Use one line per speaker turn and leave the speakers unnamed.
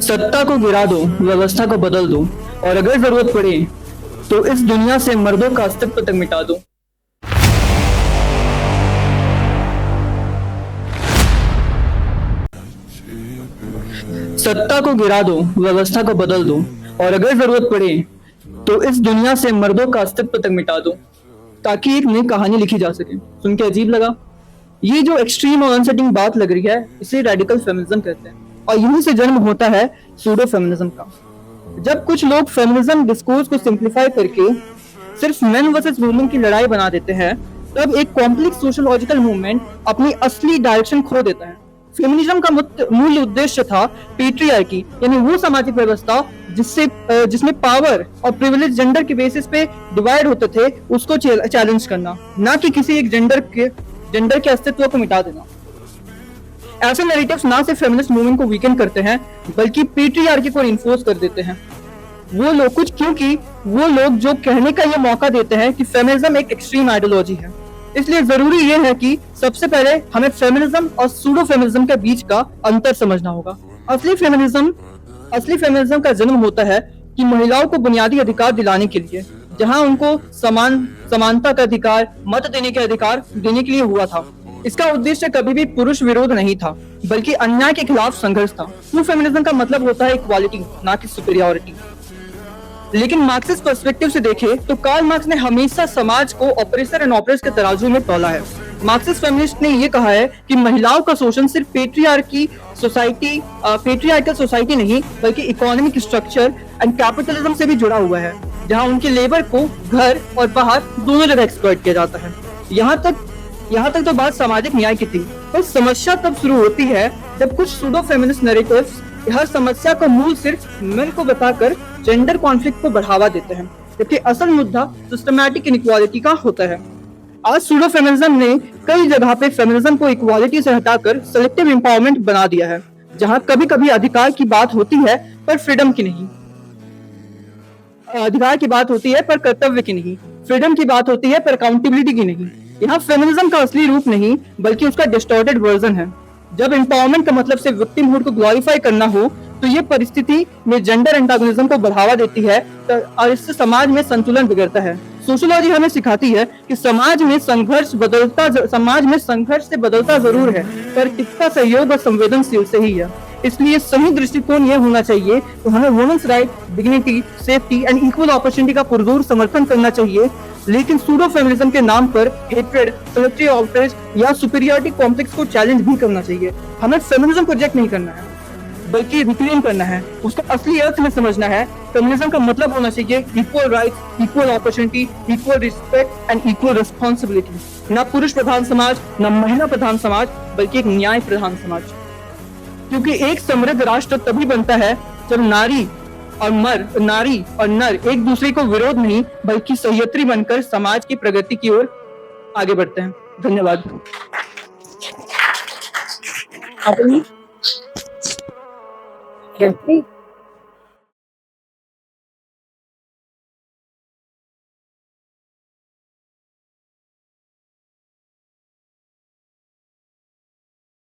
सत्ता को गिरा दो, व्यवस्था को बदल दो, और अगर जरूरत पड़े तो इस दुनिया से मर्दों का अस्तित्व तक मिटा दो। सत्ता को गिरा दो, व्यवस्था को बदल दो, और अगर जरूरत पड़े तो इस दुनिया से मर्दों का अस्तित्व तक मिटा दो, ताकि एक नई कहानी लिखी जा सके। सुन के अजीब लगा? ये जो एक्सट्रीम और अनसेटिंग बात लग रही है, इसे रेडिकल फेमिनिज्म कहते हैं, और यहीं से जन्म होता है सूडो फेमिनिज्म का। जब कुछ लोग फेमिनिज्म डिस्कोर्स को सिंप्लीफाई करके सिर्फ मेन वर्सेस वुमेन की लड़ाई बना देते हैं, तब एक कॉम्प्लेक्स सोशोलॉजिकल मूवमेंट अपनी असली डायरेक्शन खो देता है। फेमिनिज्म का मूल उद्देश्य था पेट्रियार्की, यानी वो सामाजिक व्यवस्था जिसमें पावर और प्रिविलेज जेंडर के बेसिस पे डिवाइड होते थे, उसको चैलेंज करना, ना कि किसी एक जेंडर के अस्तित्व को मिटा देना। ऐसे नैरेटिव्स ना सिर्फ फेमिनिस्ट मूवमेंट को वीकेंड करते हैं, बल्कि पेट्रियार्की को रिइंफोर्स कर देते हैं। क्योंकि वो लोग जो कहने का ये मौका देते हैं कि फेमिनिज्म एक एक्सट्रीम आइडियोलॉजी है। इसलिए जरूरी ये है कि सबसे पहले हमें फेमिनिज्म और सूडो फेमिनिज्म के बीच का अंतर समझना होगा। असली फेमिनिज्म का जन्म होता है कि महिलाओं को बुनियादी अधिकार दिलाने के लिए, जहां उनको समानता का अधिकार, मत देने के अधिकार देने के लिए हुआ था। इसका उद्देश्य कभी भी पुरुष विरोध नहीं था, बल्कि अन्याय के खिलाफ संघर्ष था। ट्रू फेमिनिज्म का मतलब होता है इक्वालिटी, ना कि सुपीरियरिटी। लेकिन मार्क्सिस्ट पर्सपेक्टिव से देखें तो कार्ल मार्क्स ने हमेशा समाज को ऑपरेसर एंड ऑपरेस के तराजू में तौला है। मार्क्सिस्ट फेमिनिस्ट ने यह कहा है कि महिलाओं का शोषण सिर्फ पेट्रियार्कल सोसाइटी नहीं, बल्कि इकोनॉमिक स्ट्रक्चर एंड कैपिटलिज्म से भी जुड़ा हुआ है, जहां उनके लेबर को घर और बाहर दोनों जगह एक्सप्लॉइट किया जाता है। यहाँ तक तो बात सामाजिक न्याय की थी, पर समस्या तब शुरू होती है जब कुछ सूडो फेमिनिस्ट नैरेटिव्स हर समस्या का मूल सिर्फ मेन को बताकर जेंडर कॉन्फ्लिक्ट को बढ़ावा देते हैं, जबकि असल मुद्दा सिस्टमैटिक इनइक्वालिटी का होता है। आज सूडो फेमिनिज्म ने कई जगह पे फेमिनिज्म को इक्वालिटी से हटाकर सेलेक्टिव एम्पावरमेंट बना दिया है, जहां कभी कभी अधिकार की बात होती है पर फ्रीडम की नहीं, अधिकार की बात होती है पर कर्तव्य की नहीं, फ्रीडम की बात होती है पर अकाउंटेबिलिटी की नहीं। यहाँ फेमिनिज्म का असली रूप नहीं, बल्कि उसका डिस्टॉर्टेड वर्जन है। जब एम्पावरमेंट का मतलब सिर्फ विक्टिमहुड को ग्लोरीफाई करना हो, तो ये परिस्थिति में जेंडर एंटागोनिज्म को बढ़ावा देती है और इससे समाज में संतुलन बिगड़ता है। सोशियोलॉजी हमें सिखाती है कि समाज में संघर्ष से बदलता जरूर है, पर टिकता सहयोग और संवेदनशील से ही है। इसलिए सही दृष्टिकोण यह होना चाहिए कि हमें women's right, dignity, safety and equal opportunity का पुरजोर समर्थन करना चाहिए, लेकिन सूडो फेमिनिज्म के नाम पर हेट्रेड, सेलेक्टिव आउटरीच या सुपीरियरिटी कॉम्प्लेक्स को चैलेंज भी करना चाहिए। हमें फेमिनिज्म को रिजेक्ट नहीं करना है, बल्कि रिक्लेम करना है, उसका असली अर्थ में समझना है। फेमिनिज्म का मतलब होना चाहिए equal rights, equal opportunity, equal respect and equal responsibility. न पुरुष प्रधान समाज, न महिला प्रधान समाज, बल्कि एक न्याय प्रधान समाज। क्योंकि एक समृद्ध राष्ट्र तभी बनता है जब नारी और नर एक दूसरे को विरोध नहीं, बल्कि सहयत्री बनकर समाज की प्रगति की ओर आगे बढ़ते हैं। धन्यवाद।
Yes.